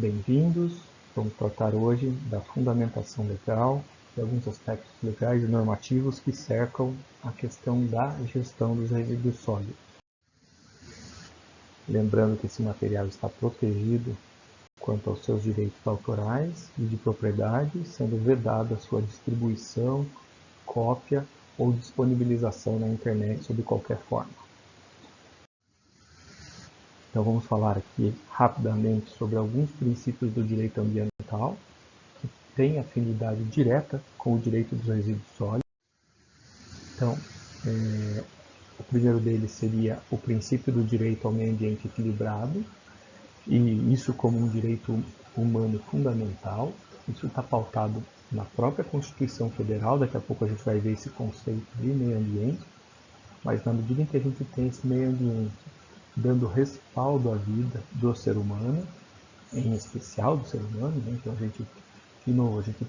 Bem-vindos. Vamos tratar hoje da fundamentação legal e alguns aspectos legais e normativos que cercam a questão da gestão dos resíduos sólidos. Lembrando que esse material está protegido quanto aos seus direitos autorais e de propriedade, sendo vedada a sua distribuição, cópia ou disponibilização na internet sob qualquer forma. Então vamos falar aqui rapidamente sobre alguns princípios do direito ambiental que têm afinidade direta com o direito dos resíduos sólidos. Então, o primeiro deles seria o princípio do direito ao meio ambiente equilibrado, e isso como um direito humano fundamental. Isso está pautado na própria Constituição Federal, daqui a pouco a gente vai ver esse conceito de meio ambiente, mas na medida em que a gente tem esse meio ambiente dando respaldo à vida do ser humano, em especial do ser humano, né? Então a gente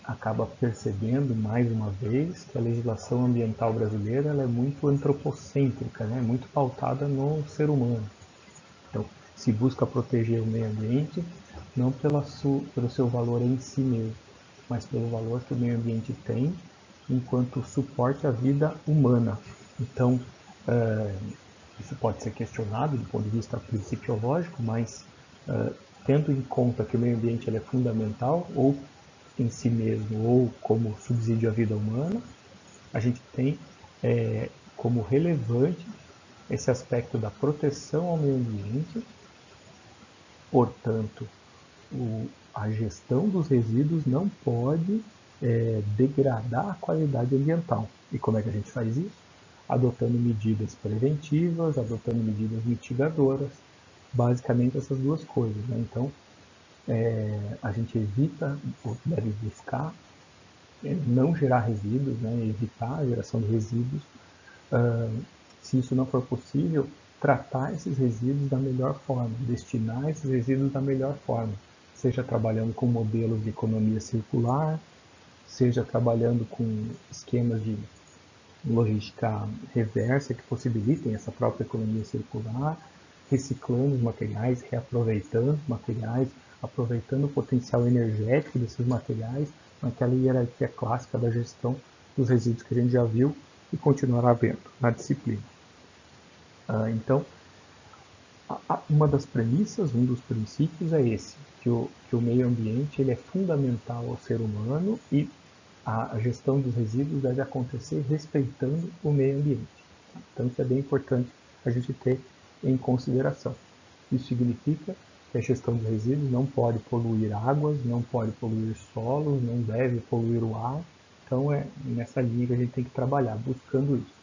acaba percebendo mais uma vez que a legislação ambiental brasileira ela é muito antropocêntrica, né? Muito pautada no ser humano. Então se busca proteger o meio ambiente não pelo seu valor em si mesmo, mas pelo valor que o meio ambiente tem enquanto suporte à vida humana. Então, isso pode ser questionado do ponto de vista principiológico, mas tendo em conta que o meio ambiente ele é fundamental, ou em si mesmo, ou como subsídio à vida humana, a gente tem como relevante esse aspecto da proteção ao meio ambiente. Portanto, a gestão dos resíduos não pode degradar a qualidade ambiental. E como é que a gente faz isso? Adotando medidas preventivas, adotando medidas mitigadoras, basicamente essas duas coisas, né? Então, a gente evita, ou deve buscar, não gerar resíduos, né? Evitar a geração de resíduos. Se isso não for possível, tratar esses resíduos da melhor forma, destinar esses resíduos da melhor forma, seja trabalhando com modelos de economia circular, seja trabalhando com esquemas de logística reversa que possibilitem essa própria economia circular, reciclando os materiais, reaproveitando os materiais, aproveitando o potencial energético desses materiais, naquela hierarquia clássica da gestão dos resíduos que a gente já viu e continuará vendo na disciplina. Então, uma das premissas, um dos princípios é esse, que o meio ambiente ele é fundamental ao ser humano e a gestão dos resíduos deve acontecer respeitando o meio ambiente. Então isso é bem importante a gente ter em consideração. Isso significa que a gestão dos resíduos não pode poluir águas, não pode poluir solos, não deve poluir o ar. Então é nessa linha que a gente tem que trabalhar, buscando isso.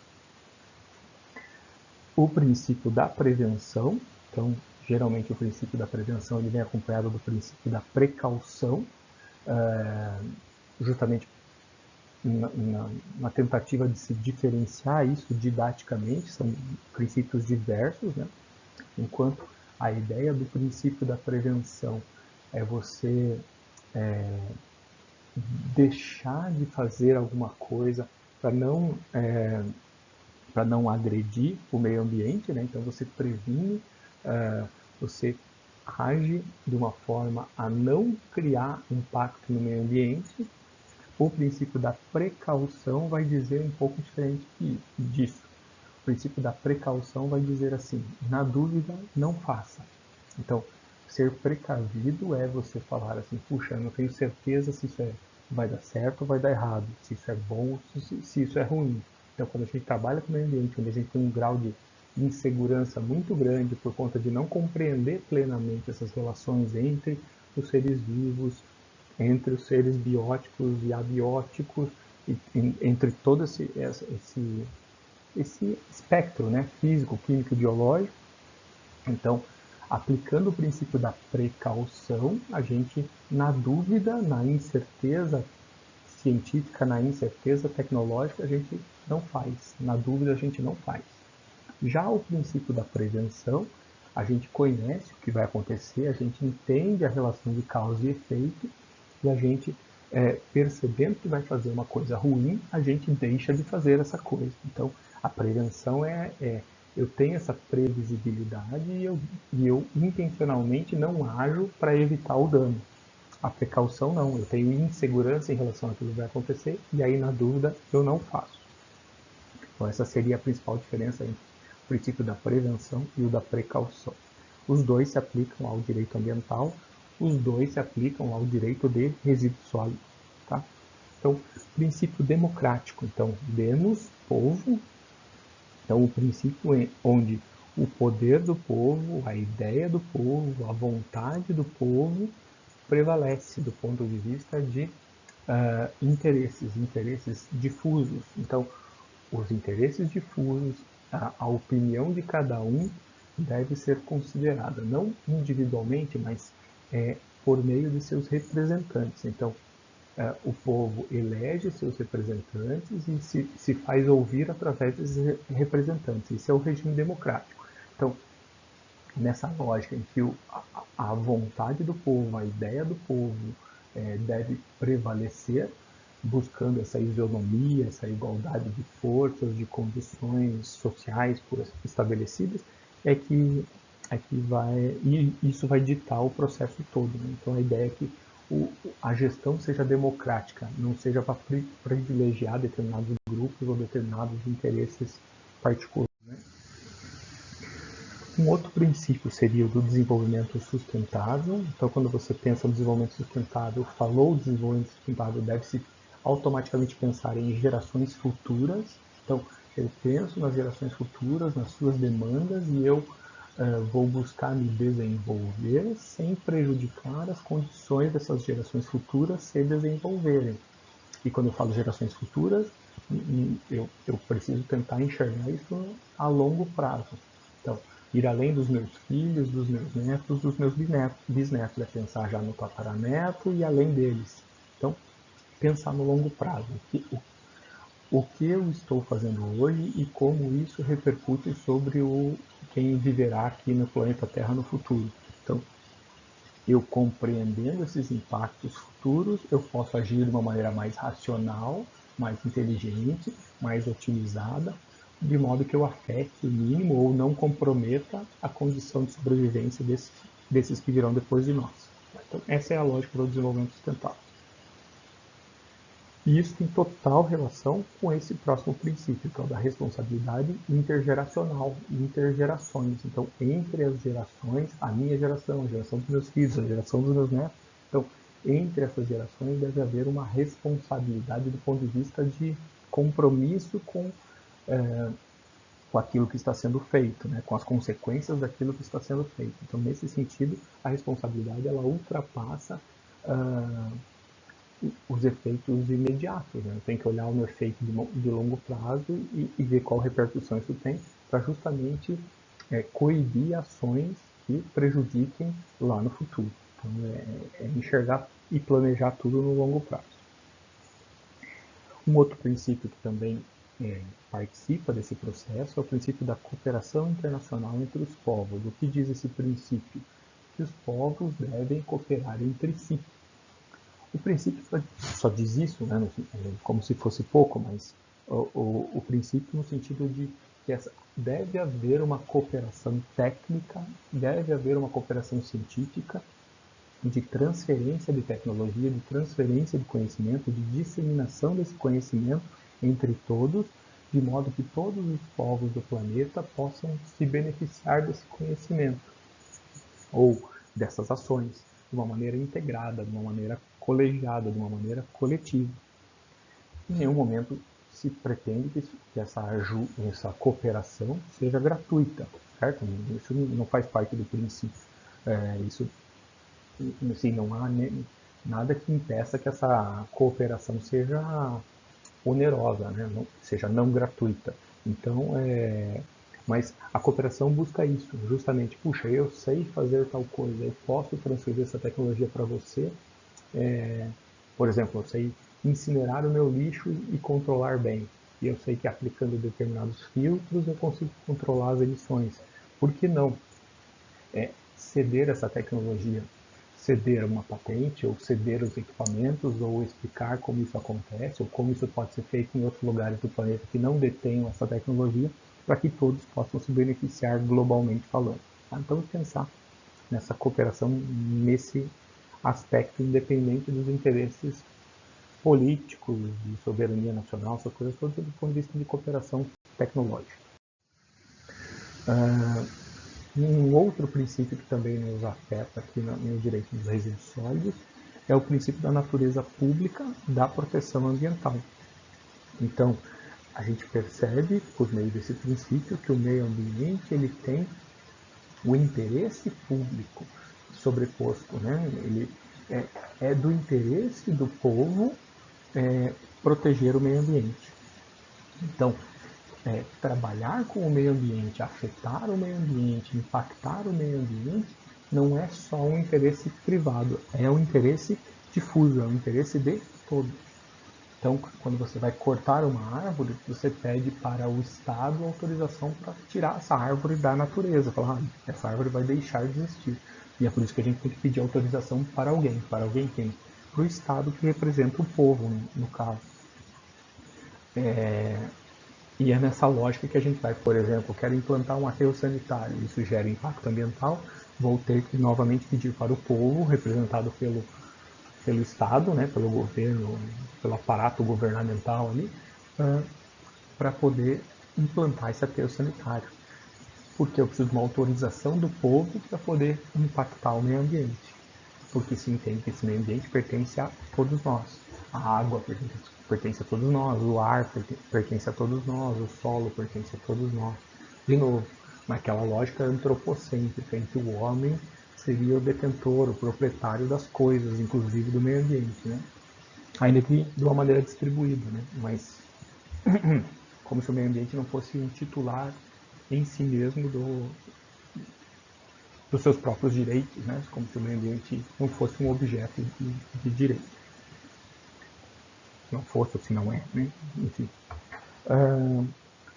O princípio da prevenção, então geralmente o princípio da prevenção ele vem acompanhado do princípio da precaução, justamente na tentativa de se diferenciar isso didaticamente, são princípios diversos, né? Enquanto a ideia do princípio da prevenção é você deixar de fazer alguma coisa para não agredir o meio ambiente, né? Então você previne, você age de uma forma a não criar impacto no meio ambiente. O princípio da precaução vai dizer um pouco diferente disso. O princípio da precaução vai dizer assim, na dúvida, não faça. Então, ser precavido é você falar assim, puxa, eu não tenho certeza se isso vai dar certo ou vai dar errado, se isso é bom ou se isso é ruim. Então, quando a gente trabalha com o meio ambiente, onde a gente tem um grau de insegurança muito grande por conta de não compreender plenamente essas relações entre os seres vivos, entre os seres bióticos e abióticos, entre todo esse espectro, né, físico, químico e biológico. Então, aplicando o princípio da precaução, a gente, na dúvida, na incerteza científica, na incerteza tecnológica, a gente não faz. Na dúvida, a gente não faz. Já o princípio da prevenção, a gente conhece o que vai acontecer, a gente entende a relação de causa e efeito, e a gente, percebendo que vai fazer uma coisa ruim, a gente deixa de fazer essa coisa. Então, a prevenção é eu tenho essa previsibilidade e eu intencionalmente não ajo para evitar o dano. A precaução não, eu tenho insegurança em relação àquilo que vai acontecer e aí na dúvida eu não faço. Então essa seria a principal diferença entre o princípio da prevenção e o da precaução. Os dois se aplicam ao direito ambiental, os dois se aplicam ao direito de resíduos sólidos. Tá? Então, princípio democrático. Então, demos, povo. Então, o princípio é onde o poder do povo, a ideia do povo, a vontade do povo prevalece do ponto de vista de interesses difusos. Então, os interesses difusos, a opinião de cada um deve ser considerada, não individualmente, mas por meio de seus representantes. Então, o povo elege seus representantes e se faz ouvir através desses representantes. Isso é o regime democrático. Então, nessa lógica em que a vontade do povo, a ideia do povo deve prevalecer, buscando essa isonomia, essa igualdade de forças, de condições sociais estabelecidas, e isso vai ditar o processo todo. Né? Então a ideia é que a gestão seja democrática, não seja para privilegiar determinados grupos ou determinados interesses particulares. Né? Um outro princípio seria o do desenvolvimento sustentável. Então, quando você pensa no desenvolvimento sustentável, falou desenvolvimento sustentável, deve-se automaticamente pensar em gerações futuras. Então, eu penso nas gerações futuras, nas suas demandas, e eu vou buscar me desenvolver sem prejudicar as condições dessas gerações futuras se desenvolverem. E quando eu falo gerações futuras, eu preciso tentar enxergar isso a longo prazo. Então, ir além dos meus filhos, dos meus netos, dos meus bisnetos, é pensar já no tataraneto e além deles. Então, pensar no longo prazo. O que eu estou fazendo hoje e como isso repercute sobre quem viverá aqui no planeta Terra no futuro. Então, eu compreendendo esses impactos futuros, eu posso agir de uma maneira mais racional, mais inteligente, mais otimizada, de modo que eu afete o mínimo ou não comprometa a condição de sobrevivência desses que virão depois de nós. Então, essa é a lógica do desenvolvimento sustentável. E isso tem total relação com esse próximo princípio, que é o da responsabilidade intergeracional, intergerações. Então, entre as gerações, a minha geração, a geração dos meus filhos, a geração dos meus netos, então, entre essas gerações deve haver uma responsabilidade do ponto de vista de compromisso com aquilo que está sendo feito, né? Com as consequências daquilo que está sendo feito. Então, nesse sentido, a responsabilidade ela ultrapassa os efeitos imediatos. Né? Tem que olhar o efeito de longo prazo e ver qual repercussão isso tem para justamente coibir ações que prejudiquem lá no futuro. Então, enxergar e planejar tudo no longo prazo. Um outro princípio que também participa desse processo é o princípio da cooperação internacional entre os povos. O que diz esse princípio? Que os povos devem cooperar entre si. O princípio só diz isso, né, como se fosse pouco, mas o princípio no sentido de que deve haver uma cooperação técnica, deve haver uma cooperação científica, de transferência de tecnologia, de transferência de conhecimento, de disseminação desse conhecimento entre todos, de modo que todos os povos do planeta possam se beneficiar desse conhecimento ou dessas ações de uma maneira integrada, de uma maneira colegiada, de uma maneira coletiva. Em nenhum momento se pretende que essa cooperação seja gratuita, certo? Isso não faz parte do princípio. Isso, assim, não há nada que impeça que essa cooperação seja onerosa, né? Seja não gratuita. Então, mas a cooperação busca isso, justamente, puxa, eu sei fazer tal coisa, eu posso transferir essa tecnologia para você. Por exemplo, eu sei incinerar o meu lixo e controlar bem. E eu sei que aplicando determinados filtros eu consigo controlar as emissões. Por que não ceder essa tecnologia? Ceder uma patente, ou ceder os equipamentos, ou explicar como isso acontece, ou como isso pode ser feito em outros lugares do planeta que não detenham essa tecnologia, para que todos possam se beneficiar globalmente falando. Tá? Então, pensar nessa cooperação nesse aspecto independente dos interesses políticos, de soberania nacional, essas coisas todas, do ponto de vista de cooperação tecnológica. Um outro princípio que também nos afeta aqui no direito dos resíduos sólidos é o princípio da natureza pública da proteção ambiental. Então, a gente percebe, por meio desse princípio, que o meio ambiente ele tem o interesse público sobreposto, né? Ele é do interesse do povo proteger o meio ambiente. Então, trabalhar com o meio ambiente, afetar o meio ambiente, impactar o meio ambiente, não é só um interesse privado, é um interesse difuso, é um interesse de todos. Então, quando você vai cortar uma árvore, você pede para o Estado autorização para tirar essa árvore da natureza. Falar, essa árvore vai deixar de existir. E é por isso que a gente tem que pedir autorização para alguém. Para alguém quem? Para o Estado que representa o povo, no caso. E é nessa lógica que a gente vai, por exemplo, quero implantar um aterro sanitário, isso gera impacto ambiental, vou ter que novamente pedir para o povo, representado pelo Estado, né, pelo governo, pelo aparato governamental ali, para poder implantar esse aterro sanitário. Porque eu preciso de uma autorização do povo para poder impactar o meio ambiente. Porque se entende que esse meio ambiente pertence a todos nós. A água pertence a todos nós, o ar pertence a todos nós, o solo pertence a todos nós. De novo, naquela lógica antropocêntrica em que o homem seria o detentor, o proprietário das coisas, inclusive do meio ambiente, né? Ainda que de uma maneira distribuída, né? Mas como se o meio ambiente não fosse um titular em si mesmo dos seus próprios direitos, né? Como se o meio ambiente não fosse um objeto de direito. Não fosse ou se não é, né? Enfim.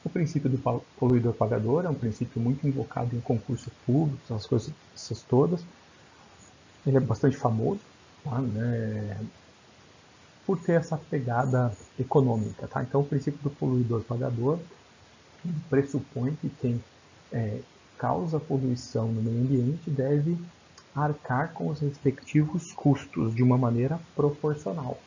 O princípio do poluidor-pagador é um princípio muito invocado em concursos públicos, essas coisas todas. Ele é bastante famoso, tá? Por ter essa pegada econômica. Tá? Então, o princípio do poluidor-pagador pressupõe que quem causa poluição no meio ambiente deve arcar com os respectivos custos de uma maneira proporcional.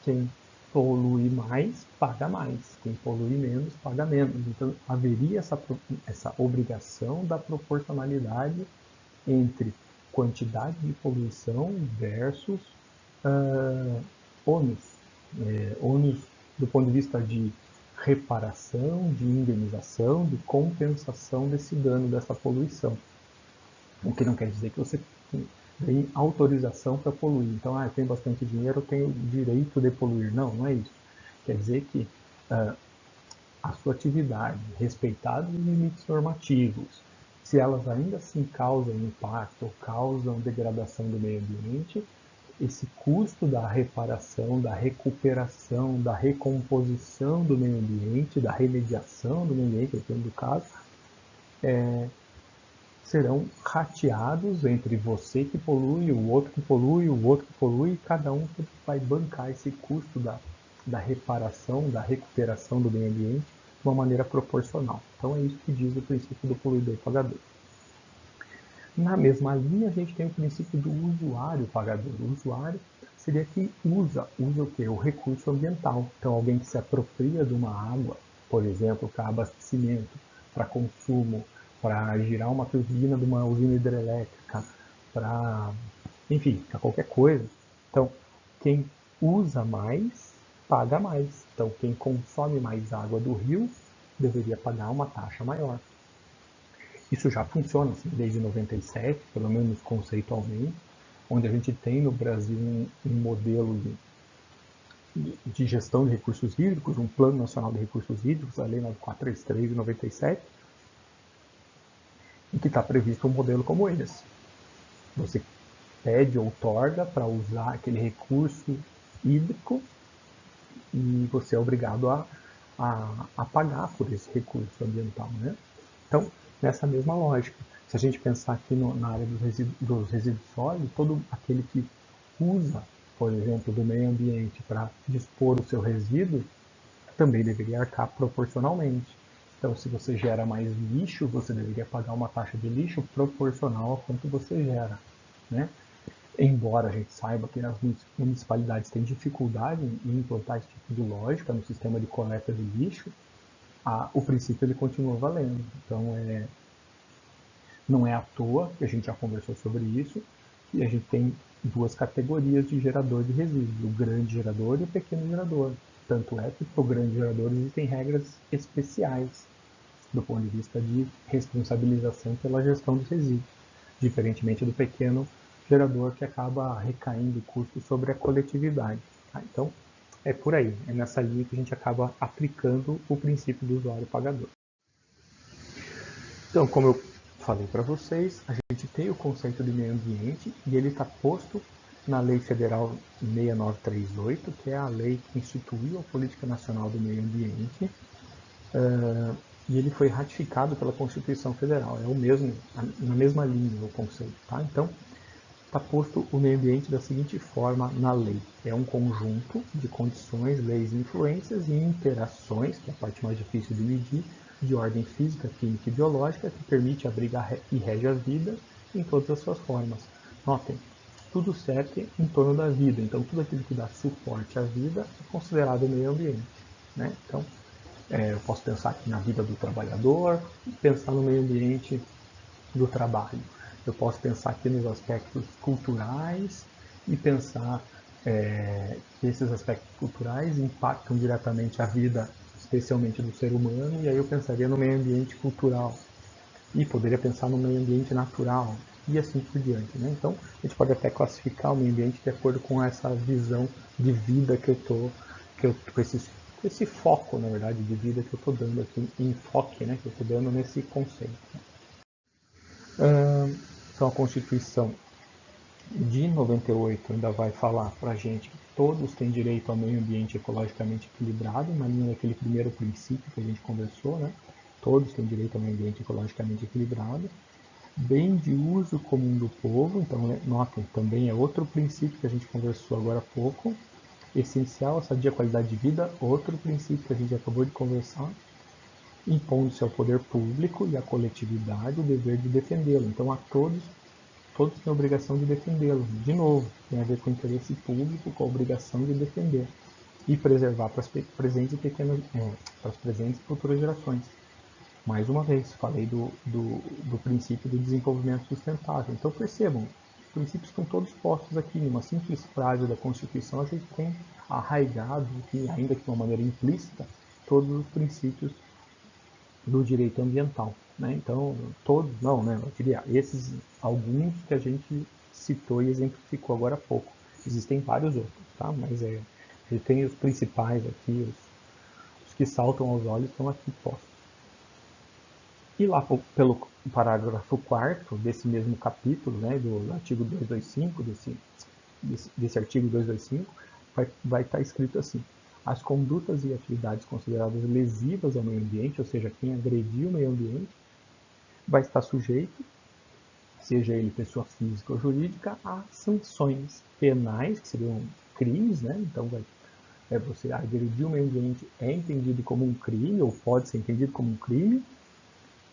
Quem polui mais, paga mais. Quem polui menos, paga menos. Então, haveria essa obrigação da proporcionalidade entre quantidade de poluição versus ônus. Ônus do ponto de vista de reparação, de indenização, de compensação desse dano, dessa poluição. O que não quer dizer que você tem autorização para poluir. Então, eu tenho bastante dinheiro, eu tenho direito de poluir. Não, não é isso. Quer dizer que a sua atividade, respeitados os limites normativos, se elas ainda assim causam impacto ou causam degradação do meio ambiente, esse custo da reparação, da recuperação, da recomposição do meio ambiente, da remediação do meio ambiente, dependendo do caso, serão rateados entre você que polui, o outro que polui, o outro que polui, e cada um vai bancar esse custo da reparação, da recuperação do meio ambiente de uma maneira proporcional. Então é isso que diz o princípio do poluidor-pagador. Na mesma linha, a gente tem o princípio do usuário-pagador. O usuário seria quem usa o quê? O recurso ambiental. Então, alguém que se apropria de uma água, por exemplo, para abastecimento, para consumo, para girar uma turbina de uma usina hidrelétrica, enfim, para qualquer coisa. Então, quem usa mais, paga mais. Então, quem consome mais água do rio, deveria pagar uma taxa maior. Isso já funciona assim, desde 97, pelo menos conceitualmente, onde a gente tem no Brasil um modelo de gestão de recursos hídricos, um Plano Nacional de Recursos Hídricos, a Lei 9433 de 97, em que está previsto um modelo como esse. Você pede ou outorga para usar aquele recurso hídrico e você é obrigado a pagar por esse recurso ambiental, né? Então, nessa mesma lógica, se a gente pensar aqui na área dos resíduos sólidos, todo aquele que usa, por exemplo, do meio ambiente para dispor o seu resíduo, também deveria arcar proporcionalmente. Então, se você gera mais lixo, você deveria pagar uma taxa de lixo proporcional a quanto você gera, né? Embora a gente saiba que as municipalidades têm dificuldade em implantar esse tipo de lógica no sistema de coleta de lixo, o princípio ele continua valendo. Então, não é à toa que a gente já conversou sobre isso, e a gente tem duas categorias de gerador de resíduos, o grande gerador e o pequeno gerador. Tanto é que para o grande gerador existem regras especiais do ponto de vista de responsabilização pela gestão dos resíduos, diferentemente do pequeno gerador que acaba recaindo o custo sobre a coletividade. Tá? Então, é por aí, é nessa linha que a gente acaba aplicando o princípio do usuário pagador. Então, como eu falei para vocês, a gente tem o conceito de meio ambiente e ele está posto na Lei Federal 6938, que é a lei que instituiu a Política Nacional do Meio Ambiente, e ele foi ratificado pela Constituição Federal. É o mesmo, na mesma linha o conceito. Tá? Então, está posto o meio ambiente da seguinte forma na lei. É um conjunto de condições, leis, influências e interações, que é a parte mais difícil de medir, de ordem física, química e biológica, que permite abrigar e rege a vida em todas as suas formas. Notem, tudo certo em torno da vida. Então, tudo aquilo que dá suporte à vida é considerado meio ambiente. Né? Então, eu posso pensar aqui na vida do trabalhador e pensar no meio ambiente do trabalho. Eu posso pensar aqui nos aspectos culturais e pensar que esses aspectos culturais impactam diretamente a vida, especialmente do ser humano, e aí eu pensaria no meio ambiente cultural. E poderia pensar no meio ambiente natural, e assim por diante. Né? Então, a gente pode até classificar o meio ambiente de acordo com essa visão de vida que eu estou, com esse foco, na verdade, de vida que eu estou dando aqui, enfoque, né, que eu estou dando nesse conceito. Então, a Constituição de 98 ainda vai falar para a gente que todos têm direito ao meio ambiente ecologicamente equilibrado, na linha daquele primeiro princípio que a gente conversou, né? Todos têm direito ao meio ambiente ecologicamente equilibrado. Bem de uso comum do povo, então, notem, também é outro princípio que a gente conversou agora há pouco. Essencial a sadia qualidade de vida, outro princípio que a gente acabou de conversar. Impondo-se ao poder público e à coletividade o dever de defendê-lo. Então, a todos têm a obrigação de defendê-lo. De novo, tem a ver com o interesse público, com a obrigação de defender e preservar para as presentes e futuras gerações. Mais uma vez, falei do princípio do desenvolvimento sustentável. Então percebam, os princípios estão todos postos aqui. Numa simples frase da Constituição, a gente tem arraigado, ainda que de uma maneira implícita, todos os princípios do direito ambiental. Né? Então, todos, não, né? Eu diria, esses, alguns que a gente citou e exemplificou agora há pouco. Existem vários outros, tá? Mas ele tem os principais aqui, os que saltam aos olhos estão aqui postos. E lá pelo parágrafo 4º desse mesmo capítulo, né, do artigo 225, desse artigo 225, vai estar escrito assim: as condutas e atividades consideradas lesivas ao meio ambiente, ou seja, quem agrediu o meio ambiente, vai estar sujeito, seja ele pessoa física ou jurídica, a sanções penais, que seriam crimes, né? Então, você agredir o meio ambiente é entendido como um crime, ou pode ser entendido como um crime,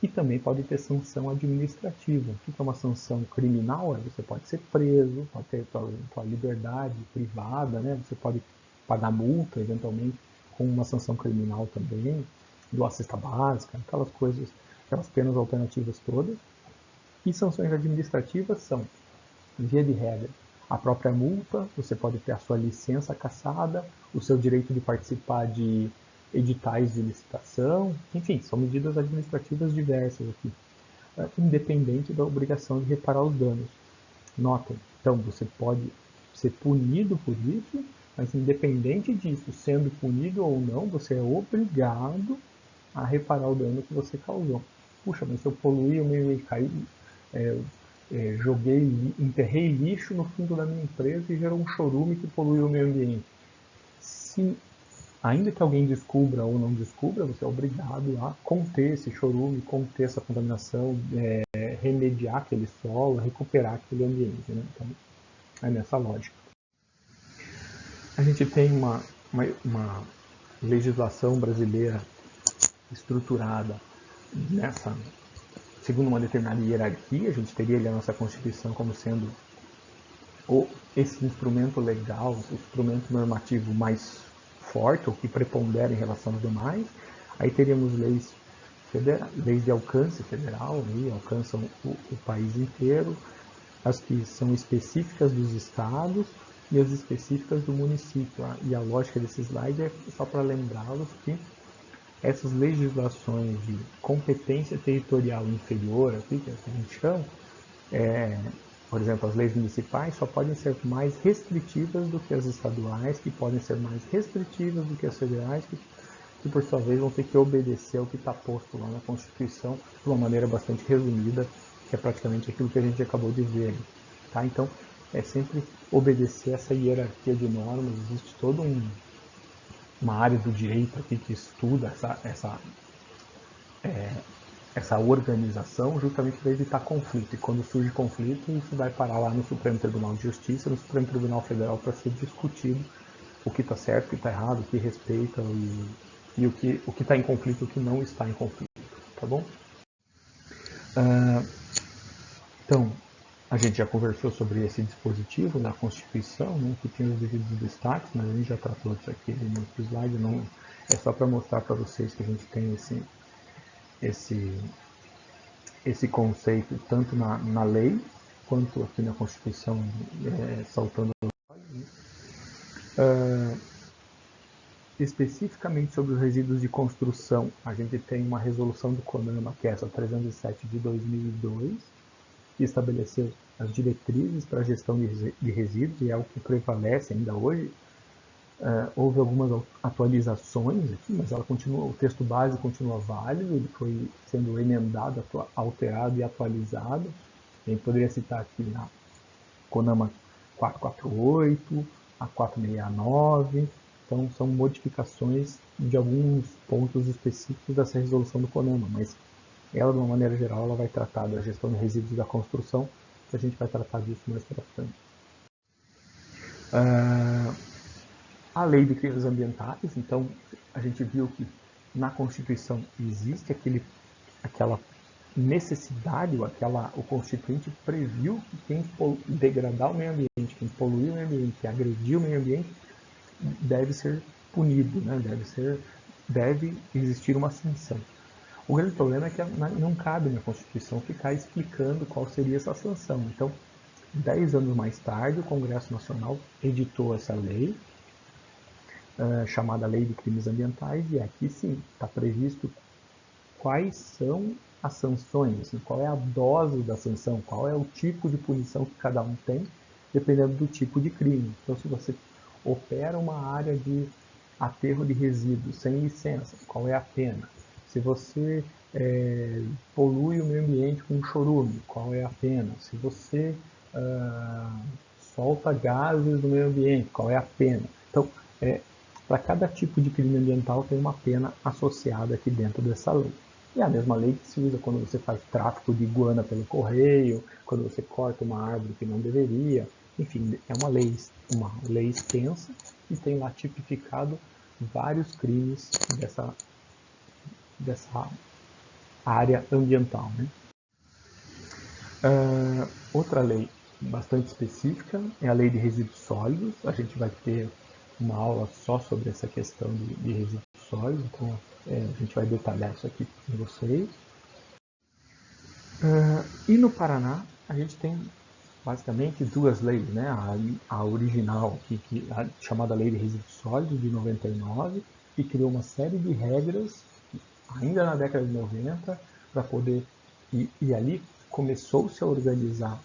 e também pode ter sanção administrativa. O que é uma sanção criminal? Você pode ser preso, pode ter sua liberdade privada, né? Você pode pagar multa, eventualmente, com uma sanção criminal também, doar cesta básica, aquelas coisas, aquelas penas alternativas todas. E sanções administrativas são, via de regra, a própria multa, você pode ter a sua licença cassada, o seu direito de participar de editais de licitação, enfim, são medidas administrativas diversas aqui, independente da obrigação de reparar os danos. Notem, então você pode ser punido por isso, mas independente disso, sendo punido ou não, você é obrigado a reparar o dano que você causou. Puxa, mas se eu poluí o meio ambiente, enterrei lixo no fundo da minha empresa e gerou um chorume que poluiu o meio ambiente. Se ainda que alguém descubra ou não descubra, você é obrigado a conter esse chorume, conter essa contaminação, remediar aquele solo, recuperar aquele ambiente. Né? Então, é nessa lógica. A gente tem uma legislação brasileira estruturada segundo uma determinada hierarquia. A gente teria ali a nossa Constituição como sendo esse instrumento legal, esse instrumento normativo mais forte, ou que prepondera em relação aos demais. Aí teríamos leis de alcance federal, aí alcançam o país inteiro, as que são específicas dos estados e as específicas do município. E a lógica desse slide é só para lembrá-los que essas legislações de competência territorial inferior, aqui, que é o que a gente chama, por exemplo, as leis municipais só podem ser mais restritivas do que as estaduais, que podem ser mais restritivas do que as federais, que por sua vez vão ter que obedecer ao que está posto lá na Constituição de uma maneira bastante resumida, que é praticamente aquilo que a gente acabou de ver. Tá? Então, é sempre obedecer essa hierarquia de normas. Existe toda uma área do direito aqui que estuda essa organização justamente para evitar conflito. E quando surge conflito, isso vai parar lá no Supremo Tribunal de Justiça, no Supremo Tribunal Federal, para ser discutido o que está certo, o que está errado, o que respeita e o que está em conflito e o que não está em conflito. Tá bom? Então, a gente já conversou sobre esse dispositivo da Constituição, né, que tem os devidos destaques, mas a gente já tratou disso aqui no outro slide. Não, é só para mostrar para vocês que a gente tem esse conceito tanto na lei quanto aqui na Constituição, saltando os olhos. Especificamente sobre os resíduos de construção, a gente tem uma resolução do CONAMA, que é essa 307 de 2002, que estabeleceu as diretrizes para a gestão de resíduos, e é o que prevalece ainda hoje. Houve algumas atualizações aqui, mas o texto base continua válido, ele foi sendo emendado, alterado e atualizado. A gente poderia citar aqui na CONAMA 448, a 469, então são modificações de alguns pontos específicos dessa resolução do CONAMA, mas ela, de uma maneira geral, ela vai tratar da gestão de resíduos da construção, e a gente vai tratar disso mais para frente. A lei de crimes ambientais, então a gente viu que na Constituição existe aquela necessidade, o Constituinte previu que quem degradar o meio ambiente, quem poluir o meio ambiente, quem agredir o meio ambiente, deve ser punido, né? Deve existir uma sanção. O grande problema é que não cabe na Constituição ficar explicando qual seria essa sanção. Então, 10 anos mais tarde, o Congresso Nacional editou essa lei, chamada Lei de Crimes Ambientais, e aqui sim está previsto quais são as sanções, assim, qual é a dose da sanção, qual é o tipo de punição que cada um tem, dependendo do tipo de crime. Então, se você opera uma área de aterro de resíduos sem licença, qual é a pena? Se você polui o meio ambiente com chorume, qual é a pena? Se você solta gases do meio ambiente, qual é a pena? Então, para cada tipo de crime ambiental tem uma pena associada aqui dentro dessa lei. E a mesma lei que se usa quando você faz tráfico de iguana pelo correio, quando você corta uma árvore que não deveria. Enfim, é uma lei extensa e tem lá tipificado vários crimes dessa área ambiental. Né? Outra lei bastante específica é a Lei de Resíduos Sólidos. A gente vai ter uma aula só sobre essa questão de resíduos sólidos, então a gente vai detalhar isso aqui com vocês. E no Paraná a gente tem basicamente duas leis, né? A original, chamada Lei de Resíduos Sólidos, de 99, que criou uma série de regras, ainda na década de 90, para poder... E ali começou-se a organizar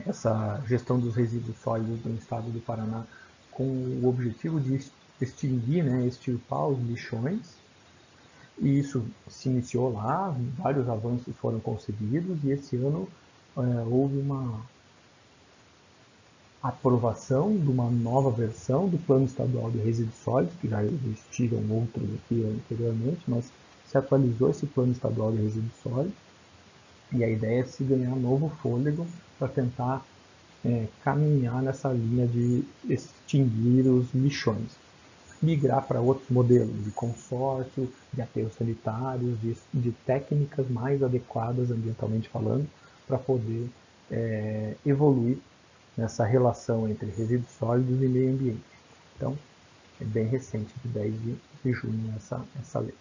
essa gestão dos resíduos sólidos no estado do Paraná com o objetivo de extinguir, né, extirpar os lixões. E isso se iniciou lá, vários avanços foram conseguidos, e esse ano houve uma aprovação de uma nova versão do Plano Estadual de Resíduos Sólidos, que já existiram outros aqui anteriormente, mas se atualizou esse Plano Estadual de Resíduos Sólidos, e a ideia é se ganhar novo fôlego para tentar caminhar nessa linha de extinguir os lixões. migrar para outros modelos de consórcio, de aterros sanitários, de técnicas mais adequadas ambientalmente falando, para poder evoluir nessa relação entre resíduos sólidos e meio ambiente. Então, é bem recente, de 10 de junho, essa lei.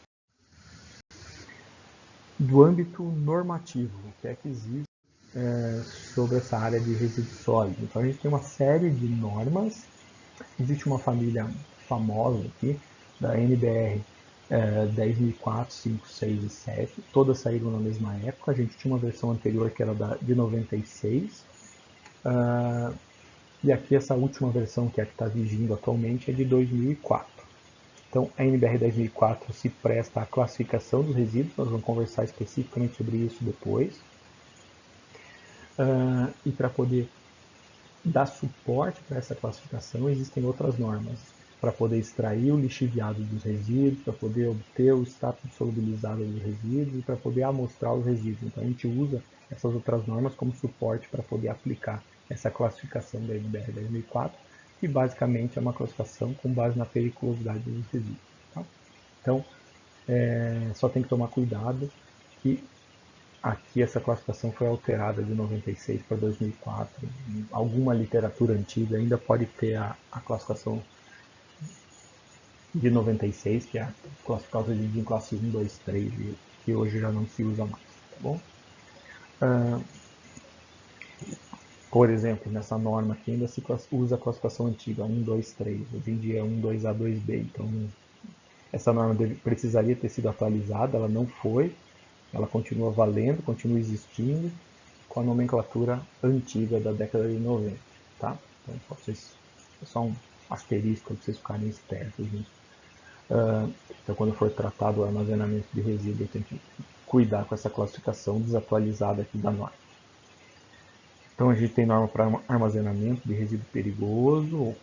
Do âmbito normativo, o que é que existe sobre essa área de resíduos sólidos? Então, a gente tem uma série de normas. Existe uma família famosa aqui, da NBR 10.004, 5, 6 e 7, todas saíram na mesma época. A gente tinha uma versão anterior que era de 96, e aqui essa última versão, que é a que está vigindo atualmente, é de 2004. Então, a NBR 10.004 se presta à classificação dos resíduos, nós vamos conversar especificamente sobre isso depois. E para poder dar suporte para essa classificação, existem outras normas para poder extrair o lixiviado dos resíduos, para poder obter o status solubilizado dos resíduos e para poder amostrar os resíduos. Então, a gente usa essas outras normas como suporte para poder aplicar essa classificação da NBR 10.004, que basicamente é uma classificação com base na periculosidade dos resíduos. Tá? Então, só tem que tomar cuidado que aqui essa classificação foi alterada de 96 para 2004. Alguma literatura antiga ainda pode ter a classificação de 96, que é a classificação de classe 1, 2, 3, que hoje já não se usa mais. Tá bom? Por exemplo, nessa norma aqui ainda se usa a classificação antiga, 1, 2, 3. Hoje em dia é 1, 2A, 2B. Então, essa norma precisaria ter sido atualizada, ela não foi. Ela continua valendo, continua existindo, com a nomenclatura antiga da década de 90. Tá? Então, é só um asterisco para vocês ficarem espertos nisso. Então, quando for tratado o armazenamento de resíduo, tem que cuidar com essa classificação desatualizada aqui da norma. Então, a gente tem norma para armazenamento de resíduo perigoso, ou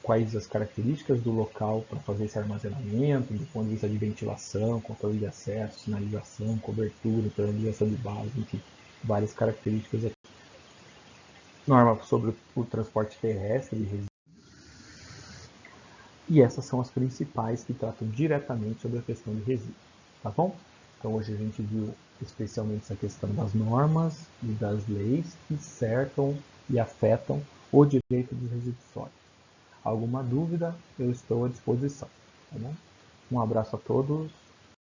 quais as características do local para fazer esse armazenamento, do ponto de vista de ventilação, controle de acesso, sinalização, cobertura, impermeabilização de base, enfim, várias características aqui. Norma sobre o transporte terrestre de resíduos. E essas são as principais que tratam diretamente sobre a questão de resíduos, tá bom? Então hoje a gente viu especialmente essa questão das normas e das leis que cercam e afetam o direito dos resíduos sólidos. Alguma dúvida, eu estou à disposição, tá bom? Um abraço a todos.